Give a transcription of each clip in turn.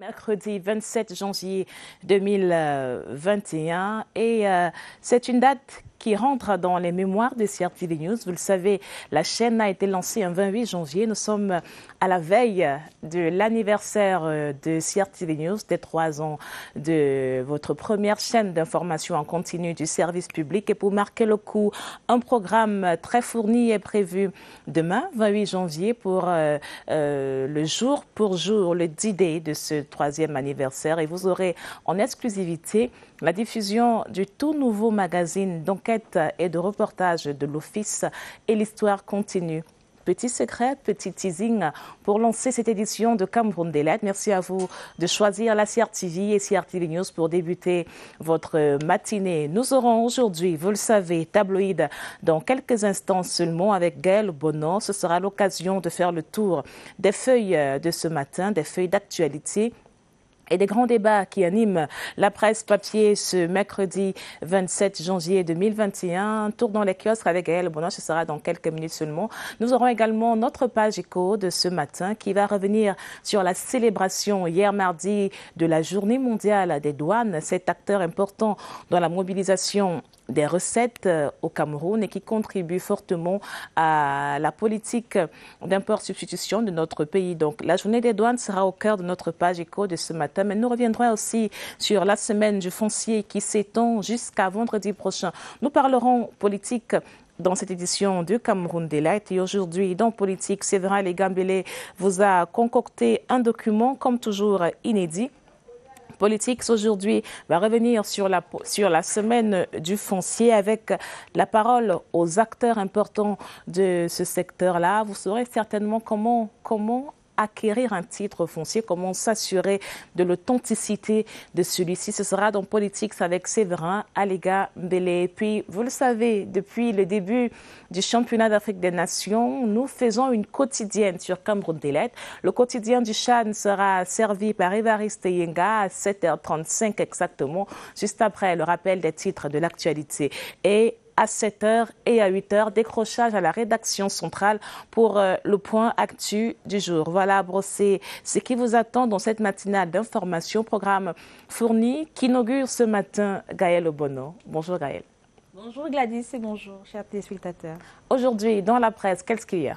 Mercredi 27 janvier 2021 et c'est une date qui rentre dans les mémoires de CRTV News. Vous le savez, la chaîne a été lancée un 28 janvier. Nous sommes à la veille de l'anniversaire de CRTV News, des 3 ans de votre première chaîne d'information en continu du service public. Et pour marquer le coup, un programme très fourni est prévu demain, 28 janvier, pour le jour pour jour, le D-Day de ce 3e anniversaire. Et vous aurez en exclusivité la diffusion du tout nouveau magazine d'enquête et de reportage de l'Office et l'histoire continue. Petit secret, petit teasing pour lancer cette édition de Cameroun Daylight. Merci à vous de choisir la CRTV et CRTV News pour débuter votre matinée. Nous aurons aujourd'hui, vous le savez, tabloïd dans quelques instants seulement avec Gaël Bonon. Ce sera l'occasion de faire le tour des feuilles de ce matin, des feuilles d'actualité et des grands débats qui animent la presse papier ce mercredi 27 janvier 2021. Tour dans les kiosques avec Gaël Bonon, ce sera dans quelques minutes seulement. Nous aurons également notre page éco de ce matin qui va revenir sur la célébration hier mardi de la Journée mondiale des douanes, cet acteur important dans la mobilisation des recettes au Cameroun et qui contribue fortement à la politique d'import-substitution de notre pays. Donc la journée des douanes sera au cœur de notre page éco de ce matin, mais nous reviendrons aussi sur la semaine du foncier qui s'étend jusqu'à vendredi prochain. Nous parlerons politique dans cette édition de Cameroun Daylight. Et aujourd'hui, dans Politique, Séverin Legambele vous a concocté un document, comme toujours, inédit. Politique aujourd'hui va revenir sur la semaine du foncier avec la parole aux acteurs importants de ce secteur-là. Vous saurez certainement comment acquérir un titre foncier, comment s'assurer de l'authenticité de celui-ci. Ce sera dans Politique avec Séverin Legambele. Puis, vous le savez, depuis le début du championnat d'Afrique des Nations, nous faisons une quotidienne sur Cameroun Daylight. Le quotidien du Chan sera servi par Évariste Yenga à 7h35 exactement, juste après le rappel des titres de l'actualité. Et à 7h et à 8h, décrochage à la rédaction centrale pour le point actu du jour. Voilà, brossé ce qui vous attend dans cette matinale d'information, programme fourni qui inaugure ce matin Gaël Bonon. Bonjour Gaël. Bonjour Gladys et bonjour chers téléspectateurs. Aujourd'hui, dans la presse, qu'est-ce qu'il y a?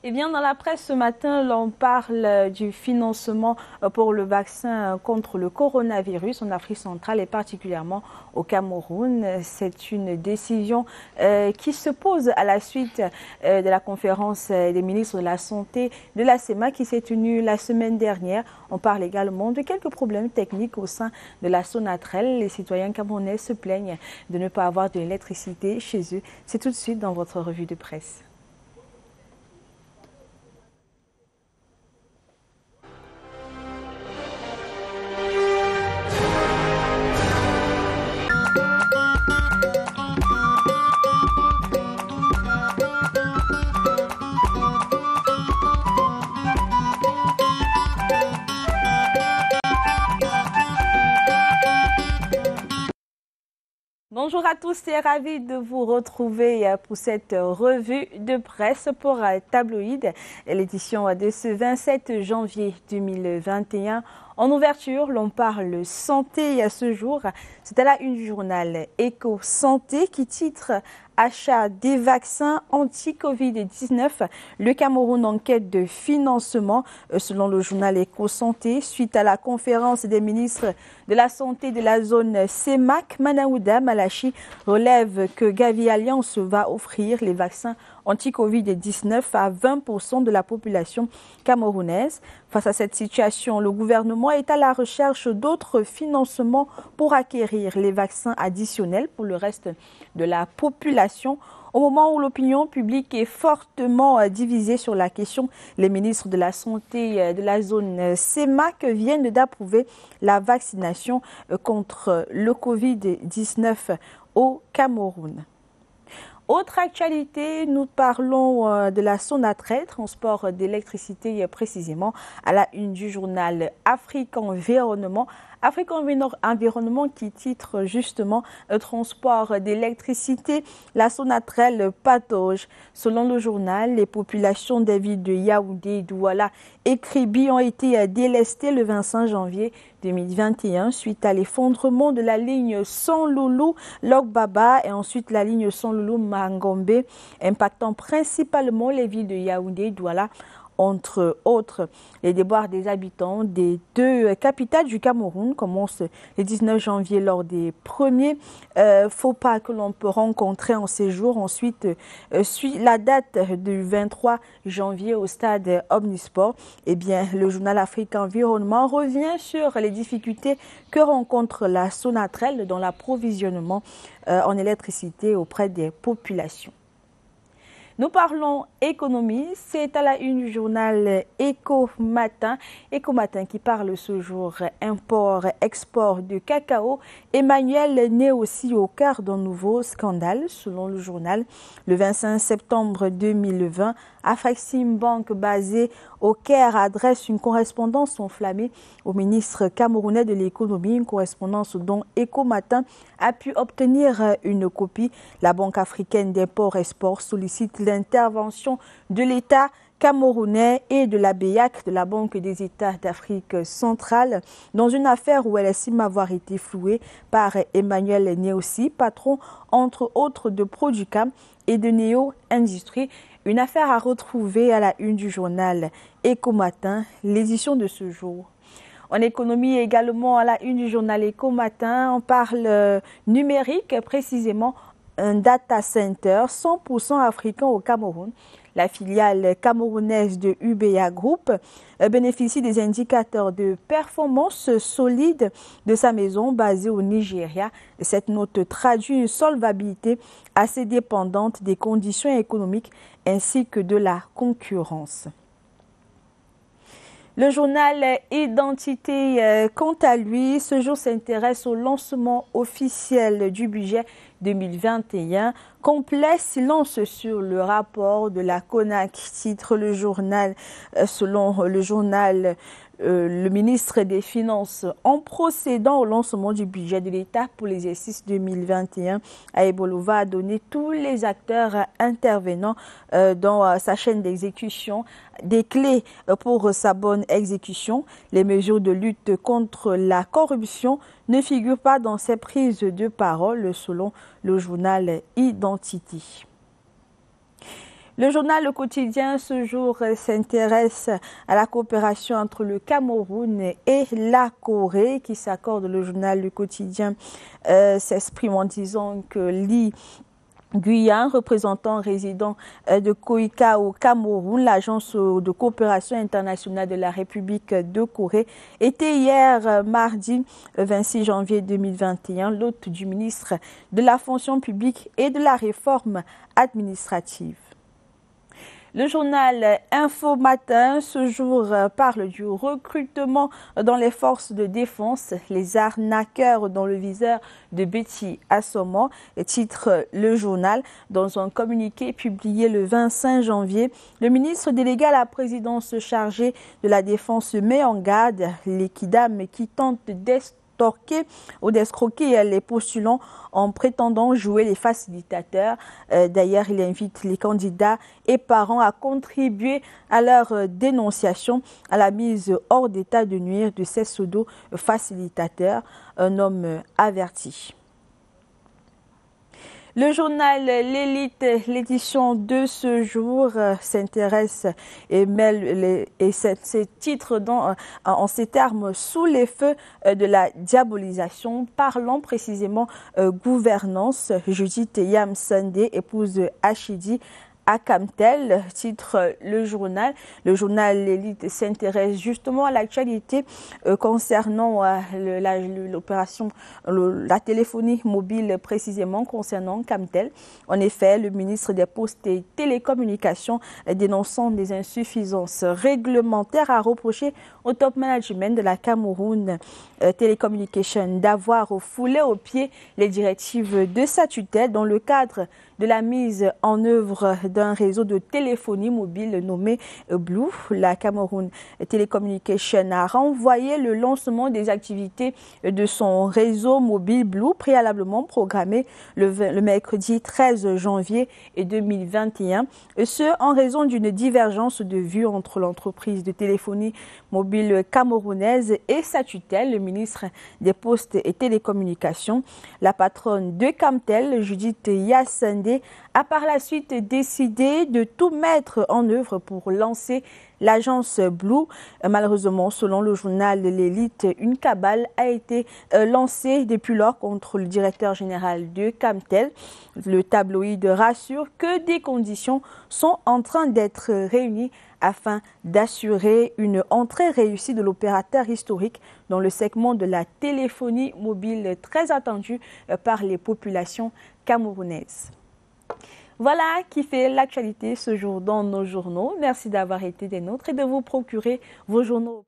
Eh bien, dans la presse ce matin, l'on parle du financement pour le vaccin contre le coronavirus en Afrique centrale et particulièrement au Cameroun. C'est une décision qui se pose à la suite de la conférence des ministres de la Santé de la CEMA qui s'est tenue la semaine dernière. On parle également de quelques problèmes techniques au sein de la Sonatrel. Les citoyens camerounais se plaignent de ne pas avoir de l'électricité chez eux. C'est tout de suite dans votre revue de presse. Bonjour à tous et ravi de vous retrouver pour cette revue de presse pour Tabloïd, l'édition de ce 27 janvier 2021. En ouverture, l'on parle santé à ce jour. C'est à la une du journal Éco Santé qui titre « Achat des vaccins anti-Covid-19 ». Le Cameroun en quête de financement, selon le journal Éco Santé, suite à la conférence des ministres de la Santé de la zone CEMAC. Manaouda Malachi relève que Gavi Alliance va offrir les vaccins anti-Covid-19 à 20% de la population camerounaise. Face à cette situation, le gouvernement est à la recherche d'autres financements pour acquérir les vaccins additionnels pour le reste de la population. Au moment où l'opinion publique est fortement divisée sur la question, les ministres de la Santé de la zone CEMAC viennent d'approuver la vaccination contre le Covid-19 au Cameroun. Autre actualité, nous parlons de la Sonatrel, transport d'électricité précisément à la une du journal Afrique Environnement. Afrique Environnement qui titre justement transport d'électricité, la Sonatrach patauge. Selon le journal, les populations des villes de Yaoundé, Douala et Kribi ont été délestées le 25 janvier 2021 suite à l'effondrement de la ligne Sanloulou-Logbaba et ensuite la ligne Sanloulou-Mangombe, impactant principalement les villes de Yaoundé et Douala, entre autres. Les déboires des habitants des deux capitales du Cameroun commencent le 19 janvier lors des premiers faux pas que l'on peut rencontrer en séjour. Ensuite, suit la date du 23 janvier au stade Omnisport. Eh bien, le journal Afrique Environnement revient sur les difficultés que rencontre la Sonatrach dans l'approvisionnement en électricité auprès des populations. Nous parlons économie, c'est à la une du journal Eco-Matin. Eco-Matin qui parle ce jour import-export de cacao. Emmanuel naît aussi au cœur d'un nouveau scandale, selon le journal. Le 25 septembre 2020, Afrexim Bank basée au Caire adresse une correspondance enflammée au ministre camerounais de l'économie, une correspondance dont Eco-Matin a pu obtenir une copie. La Banque africaine d'import-export sollicite l'intervention de l'État camerounais et de la BEAC, de la Banque des États d'Afrique centrale, dans une affaire où elle estime avoir été flouée par Emmanuel Néossi, patron entre autres de Producam et de Néo Industrie. Une affaire à retrouver à la une du journal Eco-Matin, l'édition de ce jour. En économie également à la une du journal Eco-Matin, on parle numérique, précisément un data center 100% africain au Cameroun. La filiale camerounaise de UBA Group bénéficie des indicateurs de performance solides de sa maison basée au Nigeria. Cette note traduit une solvabilité assez dépendante des conditions économiques ainsi que de la concurrence. Le journal Identité, quant à lui, ce jour s'intéresse au lancement officiel du budget 2021. Complet silence sur le rapport de la CONAC, titre le journal. Selon le journal, le ministre des Finances, en procédant au lancement du budget de l'État pour l'exercice 2021, Aebolova a donné tous les acteurs intervenants dans sa chaîne d'exécution des clés pour sa bonne exécution. Les mesures de lutte contre la corruption ne figurent pas dans ces prises de parole, selon le journal Identité. Le journal Le Quotidien, ce jour, s'intéresse à la coopération entre le Cameroun et la Corée, qui s'accorde. Le journal Le Quotidien s'exprime en disant que Lee Guyane, représentant résident de KOICA au Cameroun, l'agence de coopération internationale de la République de Corée, était hier mardi 26 janvier 2021 l'hôte du ministre de la fonction publique et de la réforme administrative. Le journal Info Matin, ce jour, parle du recrutement dans les forces de défense, les arnaqueurs dans le viseur de Betty Assomo, titre le journal. Dans un communiqué publié le 25 janvier, le ministre délégué à la présidence chargé de la défense met en garde les kidams qui tentent d'escroquer les postulants en prétendant jouer les facilitateurs. D'ailleurs, il invite les candidats et parents à contribuer à leur dénonciation à la mise hors d'état de nuire de ces pseudo-facilitateurs, un homme averti. Le journal L'Élite, l'édition de ce jour, s'intéresse et mêle ces titres en ces termes sous les feux de la diabolisation. Parlons précisément gouvernance. Judith Yam Sandé, épouse de Achidi Akamtel, titre le journal. Le journal L'Élite s'intéresse justement à l'actualité concernant l'opération, la téléphonie mobile précisément concernant Camtel. En effet, le ministre des Postes et Télécommunications, dénonçant des insuffisances réglementaires, a reproché au top management de la Cameroun Telecommunication d'avoir foulé aux pieds les directives de sa tutelle dans le cadre de la mise en œuvre d'un réseau de téléphonie mobile nommé Blue. La Cameroun Telecommunication a renvoyé le lancement des activités de son réseau mobile Blue préalablement programmé le mercredi 13 janvier 2021, ce en raison d'une divergence de vues entre l'entreprise de téléphonie mobile camerounaise et sa tutelle, le ministre des Postes et Télécommunications. La patronne de Camtel, Judith Yassandé, a par la suite décidé de tout mettre en œuvre pour lancer l'agence Blue. Malheureusement, selon le journal L'Élite, une cabale a été lancée depuis lors contre le directeur général de Camtel. Le tabloïd rassure que des conditions sont en train d'être réunies afin d'assurer une entrée réussie de l'opérateur historique dans le segment de la téléphonie mobile très attendu par les populations camerounaises. Voilà qui fait l'actualité ce jour dans nos journaux. Merci d'avoir été des nôtres et de vous procurer vos journaux.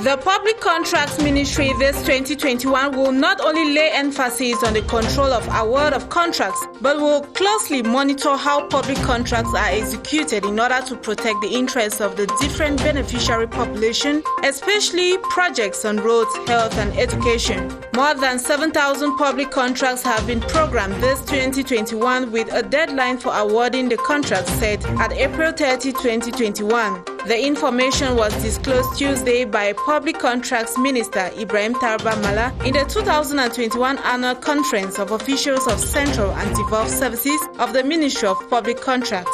The Public Contracts Ministry this 2021 will not only lay emphasis on the control of award of contracts, but will closely monitor how public contracts are executed in order to protect the interests of the different beneficiary population, especially projects on roads, health and education. More than 7,000 public contracts have been programmed this 2021 with a deadline for awarding the contracts set at April 30, 2021. The information was disclosed Tuesday by Public Contracts Minister Ibrahim Tarba Mala in the 2021 Annual Conference of Officials of Central and Devolved Services of the Ministry of Public Contracts.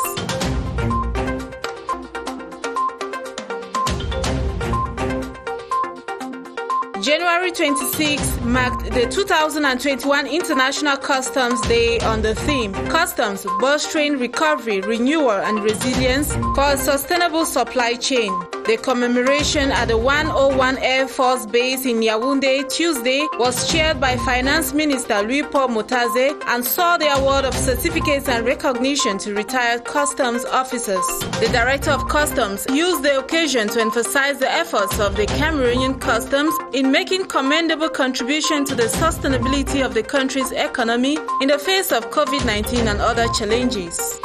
January 26 marked the 2021 International Customs Day on the theme Customs, Bolstering Recovery, Renewal and Resilience for a Sustainable Supply Chain. The commemoration at the 101 Air Force Base in Yaoundé Tuesday was chaired by Finance Minister Louis-Paul Motaze and saw the award of certificates and recognition to retired customs officers. The Director of Customs used the occasion to emphasize the efforts of the Cameroonian Customs in making commendable contribution to the sustainability of the country's economy in the face of COVID-19 and other challenges.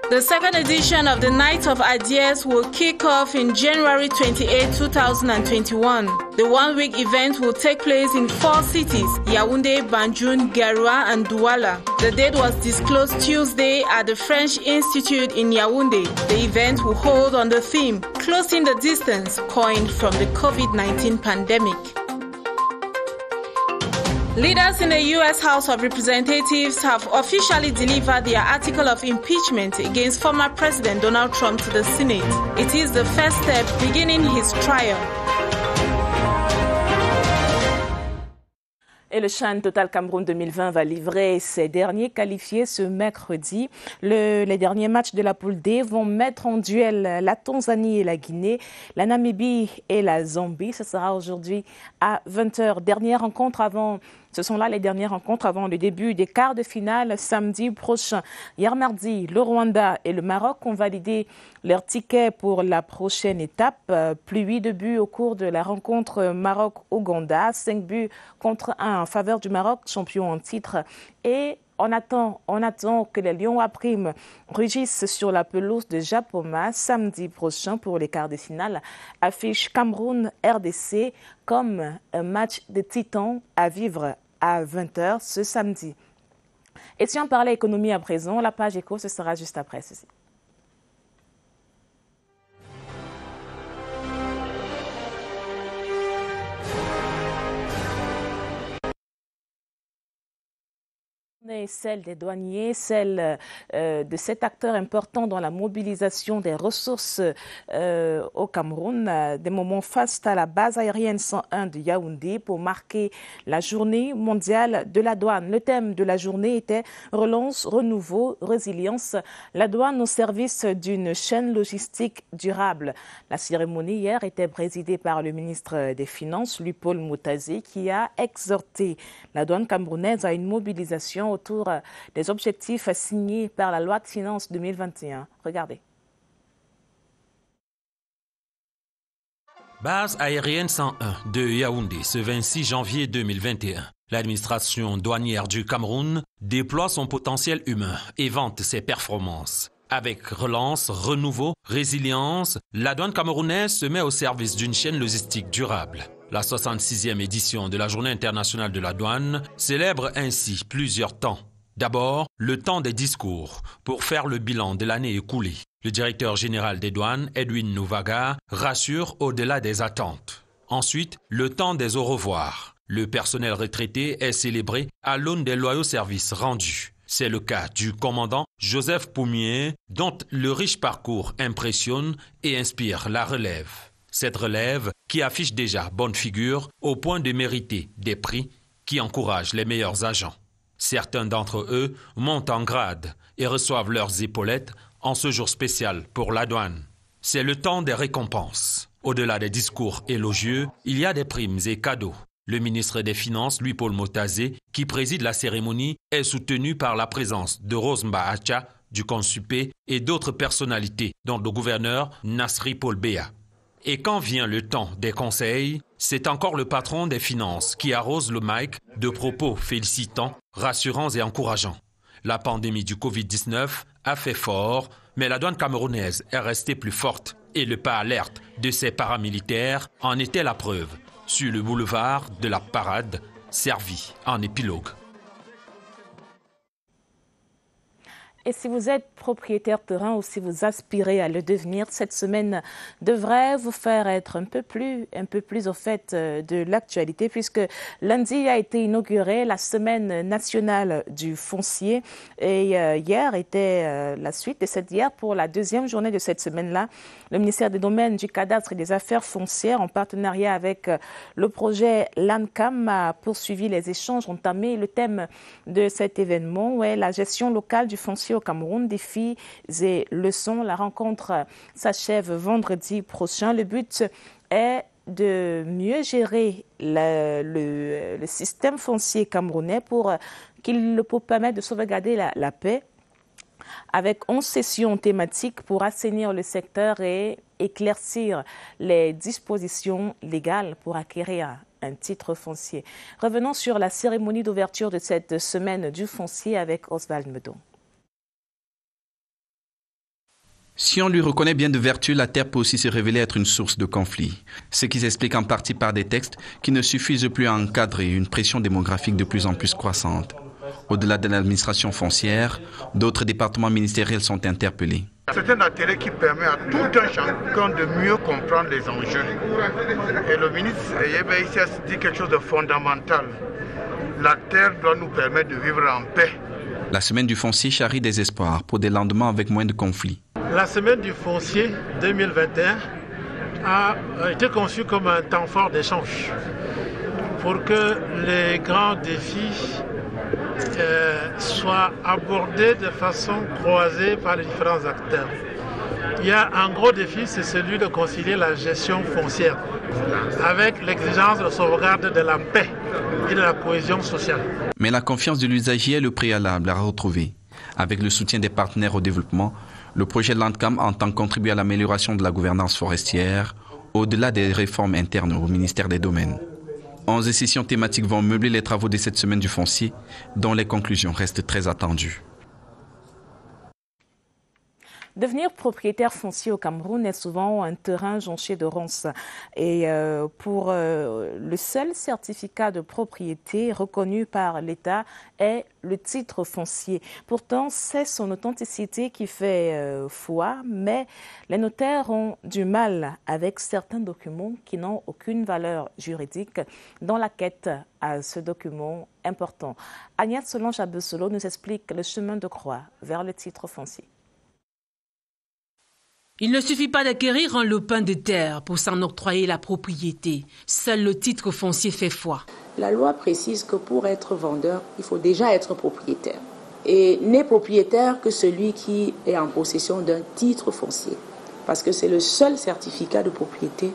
The second edition of the Night of Ideas will kick off in January 28, 2021. The one-week event will take place in 4 cities, Yaoundé, Banjul, Garoua and Douala. The date was disclosed Tuesday at the French Institute in Yaoundé. The event will hold on the theme, Closing the Distance, coined from the COVID-19 pandemic. Leaders in the U.S. House of Representatives have officially delivered their article of impeachment against former President Donald Trump to the Senate. It is the first step beginning his trial. Et le CHAN Total Cameroun 2020 va livrer ses derniers qualifiés ce mercredi. Les derniers matchs de la poule D vont mettre en duel la Tanzanie et la Guinée, la Namibie et la Zambie. Ce sera aujourd'hui à 20h. Ce sont là les dernières rencontres avant le début des quarts de finale samedi prochain. Hier mardi, le Rwanda et le Maroc ont validé leur ticket pour la prochaine étape. Plus 8 de buts au cours de la rencontre Maroc-Ouganda, 5 buts contre 1 en faveur du Maroc, champion en titre. Et on attend que les Lions à prime rugissent sur la pelouse de Japoma samedi prochain pour les quarts de finale. Affiche Cameroun-RDC comme un match de titans à vivre à 20h ce samedi. Et si on parlait économie à présent, la page éco, ce sera juste après ceci. Et celle des douaniers, celle de cet acteur important dans la mobilisation des ressources au Cameroun. Des moments fastes à la base aérienne 101 de Yaoundé pour marquer la journée mondiale de la douane. Le thème de la journée était relance, renouveau, résilience. La douane au service d'une chaîne logistique durable. La cérémonie hier était présidée par le ministre des Finances, Luipol Mutazi, qui a exhorté la douane camerounaise à une mobilisation autour des objectifs assignés par la loi de finances 2021. Regardez. Base aérienne 101 de Yaoundé, ce 26 janvier 2021. L'administration douanière du Cameroun déploie son potentiel humain et vante ses performances. Avec relance, renouveau, résilience, la douane camerounaise se met au service d'une chaîne logistique durable. La 66e édition de la Journée internationale de la douane célèbre ainsi plusieurs temps. D'abord, le temps des discours pour faire le bilan de l'année écoulée. Le directeur général des douanes, Edwin Nouvaga, rassure au-delà des attentes. Ensuite, le temps des au revoir. Le personnel retraité est célébré à l'aune des loyaux services rendus. C'est le cas du commandant Joseph Poumier, dont le riche parcours impressionne et inspire la relève. Cette relève qui affiche déjà bonne figure au point de mériter des prix qui encouragent les meilleurs agents. Certains d'entre eux montent en grade et reçoivent leurs épaulettes en ce jour spécial pour la douane. C'est le temps des récompenses. Au-delà des discours élogieux, il y a des primes et cadeaux. Le ministre des Finances, Luipol Mutazi, qui préside la cérémonie, est soutenu par la présence de Rose Mbaacha, du Consupé et d'autres personnalités, dont le gouverneur Nasri Paul Béa. Et quand vient le temps des conseils, c'est encore le patron des finances qui arrose le mic de propos félicitants, rassurants et encourageants. La pandémie du Covid-19 a fait fort, mais la douane camerounaise est restée plus forte et le pas alerte de ses paramilitaires en était la preuve sur le boulevard de la Parade, servi en épilogue. Et si vous êtes propriétaire de terrain ou si vous aspirez à le devenir, cette semaine devrait vous faire être un peu plus au fait de l'actualité, puisque lundi a été inaugurée la semaine nationale du foncier. Et hier était la suite de cette hier pour la deuxième journée de cette semaine-là. Le ministère des Domaines, du Cadastre et des Affaires foncières, en partenariat avec le projet LANCAM, a poursuivi les échanges entamés. Le thème de cet événement est la gestion locale du foncier au Cameroun, défis et leçons. La rencontre s'achève vendredi prochain. Le but est de mieux gérer le système foncier camerounais pour permettre de sauvegarder la paix, avec 11 sessions thématiques pour assainir le secteur et éclaircir les dispositions légales pour acquérir un titre foncier. Revenons sur la cérémonie d'ouverture de cette semaine du foncier avec Oswald Medon. Si on lui reconnaît bien de vertus, la terre peut aussi se révéler être une source de conflits. Ce qui s'explique en partie par des textes qui ne suffisent plus à encadrer une pression démographique de plus en plus croissante. Au-delà de l'administration foncière, d'autres départements ministériels sont interpellés. C'est un atelier qui permet à tout un chacun de mieux comprendre les enjeux. Et le ministre Yébé ici a dit quelque chose de fondamental. La terre doit nous permettre de vivre en paix. La semaine du foncier charrie des espoirs pour des lendemains avec moins de conflits. La semaine du foncier 2021 a été conçue comme un temps fort d'échange pour que les grands défis soient abordés de façon croisée par les différents acteurs. Il y a un gros défi, c'est celui de concilier la gestion foncière avec l'exigence de sauvegarde de la paix et de la cohésion sociale. Mais la confiance de l'usager est le préalable à retrouver. Avec le soutien des partenaires au développement, le projet LANCAM entend contribuer à l'amélioration de la gouvernance forestière, au-delà des réformes internes au ministère des Domaines. 11 sessions thématiques vont meubler les travaux de cette semaine du foncier, dont les conclusions restent très attendues. Devenir propriétaire foncier au Cameroun est souvent un terrain jonché de ronces. Et pour le seul certificat de propriété reconnu par l'État est le titre foncier. Pourtant, c'est son authenticité qui fait foi, mais les notaires ont du mal avec certains documents qui n'ont aucune valeur juridique dans la quête à ce document important. Agnès Solange-Abessolo nous explique le chemin de croix vers le titre foncier. Il ne suffit pas d'acquérir un lopin de terre pour s'en octroyer la propriété. Seul le titre foncier fait foi. La loi précise que pour être vendeur, il faut déjà être propriétaire. Et n'est propriétaire que celui qui est en possession d'un titre foncier. Parce que c'est le seul certificat de propriété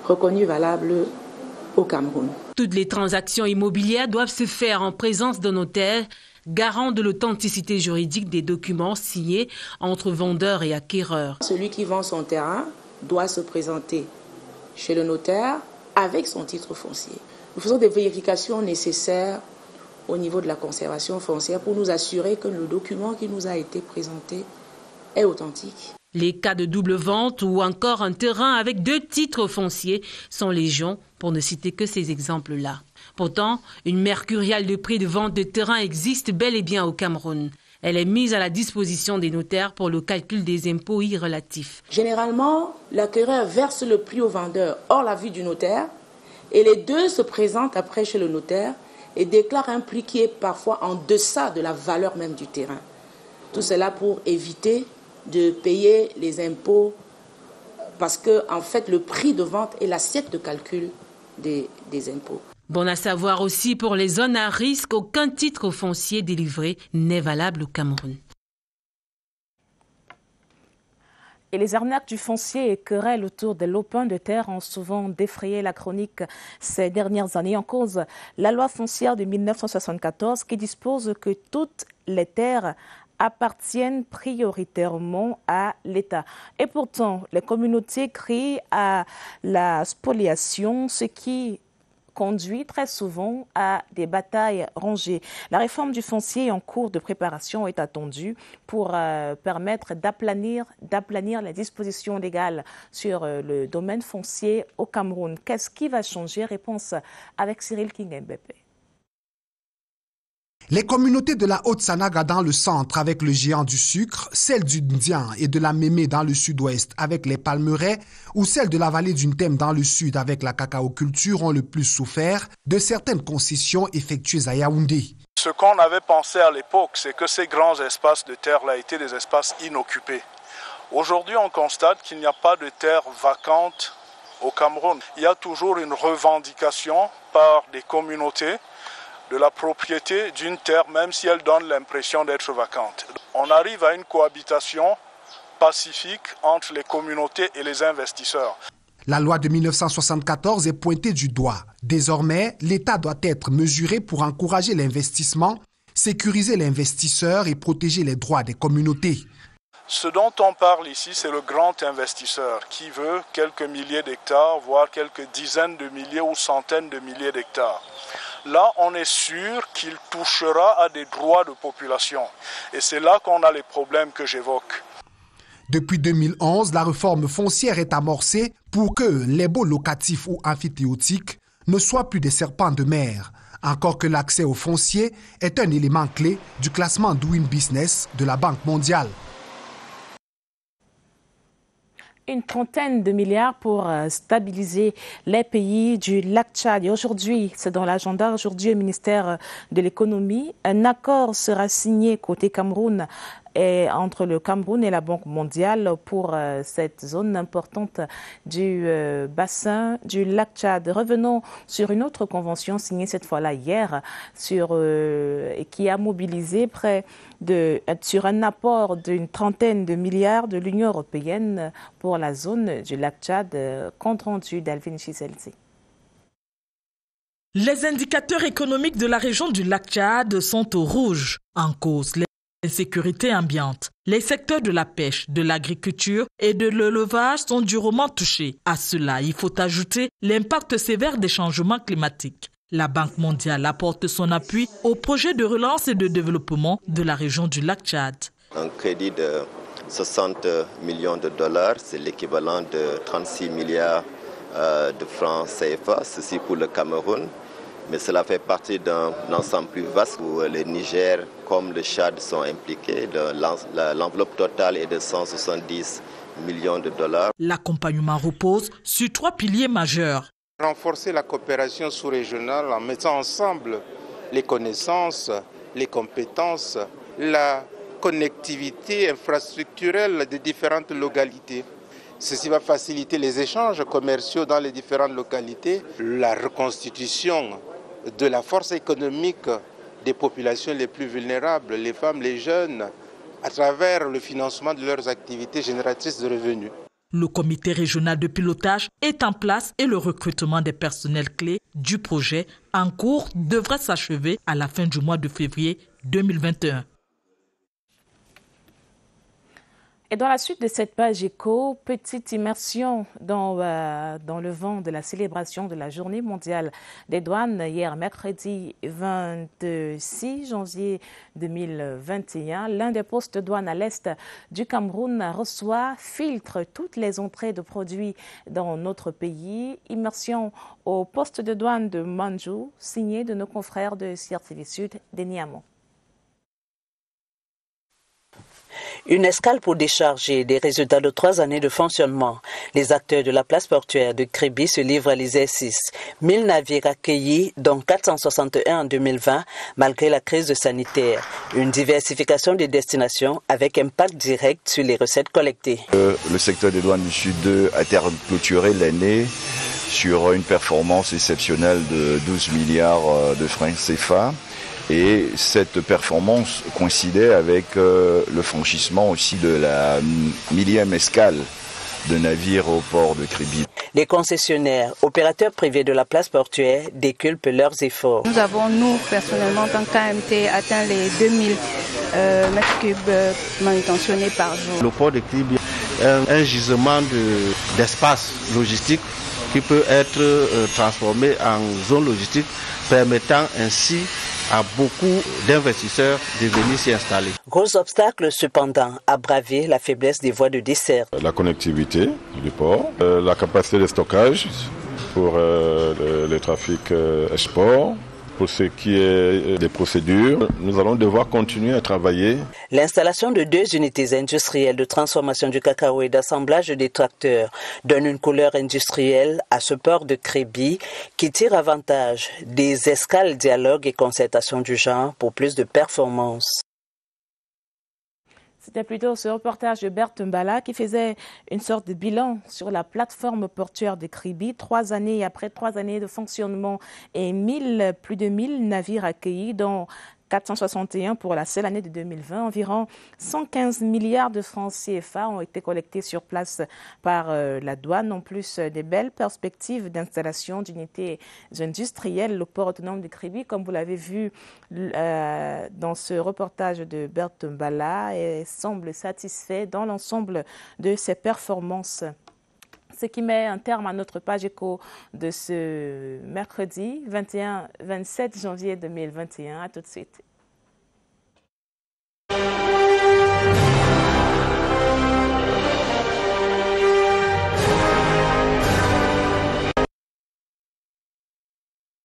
reconnu valable au Cameroun. Toutes les transactions immobilières doivent se faire en présence d'un notaire, garant de l'authenticité juridique des documents signés entre vendeurs et acquéreurs. Celui qui vend son terrain doit se présenter chez le notaire avec son titre foncier. Nous faisons des vérifications nécessaires au niveau de la conservation foncière pour nous assurer que le document qui nous a été présenté est authentique. Les cas de double vente ou encore un terrain avec 2 titres fonciers sont légion, pour ne citer que ces exemples-là. Pourtant, une mercuriale de prix de vente de terrain existe bel et bien au Cameroun. Elle est mise à la disposition des notaires pour le calcul des impôts y relatifs. Généralement, l'acquéreur verse le prix au vendeur hors la vue du notaire et les deux se présentent après chez le notaire et déclarent un prix qui est parfois en deçà de la valeur même du terrain. Tout cela pour éviter de payer les impôts parce que en fait, le prix de vente est l'assiette de calcul des impôts. Bon à savoir aussi pour les zones à risque, aucun titre foncier délivré n'est valable au Cameroun. Et les arnaques du foncier et querelles autour des lopins de terre ont souvent défrayé la chronique ces dernières années. En cause, la loi foncière de 1974 qui dispose que toutes les terres appartiennent prioritairement à l'État. Et pourtant, les communautés crient à la spoliation, ce qui conduit très souvent à des batailles rangées. La réforme du foncier en cours de préparation est attendue pour permettre d'aplanir les dispositions légales sur le domaine foncier au Cameroun. Qu'est-ce qui va changer? Réponse avec Cyril Kingembepe. Les communautés de la Haute-Sanaga dans le centre avec le géant du sucre, celles du Ndian et de la Mémé dans le sud-ouest avec les palmeraies ou celles de la vallée du Ntem dans le sud avec la cacaoculture ont le plus souffert de certaines concessions effectuées à Yaoundé. Ce qu'on avait pensé à l'époque, c'est que ces grands espaces de terre-là étaient des espaces inoccupés. Aujourd'hui, on constate qu'il n'y a pas de terres vacantes au Cameroun. Il y a toujours une revendication par des communautés de la propriété d'une terre, même si elle donne l'impression d'être vacante. On arrive à une cohabitation pacifique entre les communautés et les investisseurs. La loi de 1974 est pointée du doigt. Désormais, l'État doit être mesuré pour encourager l'investissement, sécuriser l'investisseur et protéger les droits des communautés. Ce dont on parle ici, c'est le grand investisseur qui veut quelques milliers d'hectares, voire quelques dizaines de milliers ou centaines de milliers d'hectares. Là, on est sûr qu'il touchera à des droits de population. Et c'est là qu'on a les problèmes que j'évoque. Depuis 2011, la réforme foncière est amorcée pour que les baux locatifs ou amphithéotiques ne soient plus des serpents de mer. Encore que l'accès au foncier est un élément clé du classement Doing Business de la Banque mondiale. Une trentaine de milliards pour stabiliser les pays du lac Tchad. Et aujourd'hui, c'est dans l'agenda aujourd'hui au ministère de l'économie. Un accord sera signé côté Cameroun et entre le Cameroun et la Banque mondiale pour cette zone importante du bassin du lac Tchad. Revenons sur une autre convention signée cette fois-là hier qui a mobilisé sur un apport d'une trentaine de milliards de l'Union européenne pour la zone du lac Tchad. Compte rendu d'Alvin Chiselzi. Les indicateurs économiques de la région du lac Tchad sont au rouge. En cause, l'insécurité ambiante. Les secteurs de la pêche, de l'agriculture et de l'élevage sont durement touchés. À cela, il faut ajouter l'impact sévère des changements climatiques. La Banque mondiale apporte son appui au projet de relance et de développement de la région du lac Tchad. Un crédit de 60 millions de dollars, c'est l'équivalent de 36 milliards de francs CFA, ceci pour le Cameroun. Mais cela fait partie d'un ensemble plus vaste où le Niger comme le Tchad sont impliqués. L'enveloppe totale est de 170 millions de dollars. L'accompagnement repose sur 3 piliers majeurs. Renforcer la coopération sous-régionale en mettant ensemble les connaissances, les compétences, la connectivité infrastructurelle des différentes localités. Ceci va faciliter les échanges commerciaux dans les différentes localités, la reconstitution de la force économique des populations les plus vulnérables, les femmes, les jeunes, à travers le financement de leurs activités génératrices de revenus. Le comité régional de pilotage est en place et le recrutement des personnels clés du projet en cours devrait s'achever à la fin du mois de février 2021. Et dans la suite de cette page éco, petite immersion dans le vent de la célébration de la Journée mondiale des douanes hier mercredi 26 janvier 2021. L'un des postes de douane à l'est du Cameroun reçoit, filtre toutes les entrées de produits dans notre pays. Immersion au poste de douane de Manjou, signé de nos confrères de CRTV Sud de Niamey. Une escale pour décharger des résultats de 3 années de fonctionnement. Les acteurs de la place portuaire de Kribi se livrent à l'exercice. 1000 navires accueillis, dont 461 en 2020, malgré la crise sanitaire. Une diversification des destinations avec impact direct sur les recettes collectées. Le secteur des douanes du Sud a clôturé l'année sur une performance exceptionnelle de 12 milliards de francs CFA. Et cette performance coïncidait avec le franchissement aussi de la 1000e escale de navires au port de Kribi. Les concessionnaires, opérateurs privés de la place portuaire, déculpent leurs efforts. Nous avons, personnellement, en tant qu'AMT, atteint les 2000 mètres cubes manutentionnés par jour. Le port de Kribi est un gisement d'espace logistique qui peut être transformé en zone logistique, permettant ainsi à beaucoup d'investisseurs de venir s'y installer. Gros obstacle cependant à braver la faiblesse des voies de dessert. La connectivité du port, la capacité de stockage pour le trafic export. Pour ce qui est des procédures, nous allons devoir continuer à travailler. L'installation de 2 unités industrielles de transformation du cacao et d'assemblage des tracteurs donne une couleur industrielle à ce port de Kribi qui tire avantage des escales, dialogues et concertations du genre pour plus de performance. C'était plutôt ce reportage de Berthe Mbala qui faisait une sorte de bilan sur la plateforme portuaire de Kribi. 3 années après 3 années de fonctionnement et plus de 1000 navires accueillis, dont 461 pour la seule année de 2020. Environ 115 milliards de francs CFA ont été collectés sur place par la douane, en plus des belles perspectives d'installation d'unités industrielles. Le port autonome de Kribi, comme vous l'avez vu dans ce reportage de Berthe Mbala, semble satisfait dans l'ensemble de ses performances. Ce qui met un terme à notre page éco de ce mercredi 27 janvier 2021. À tout de suite.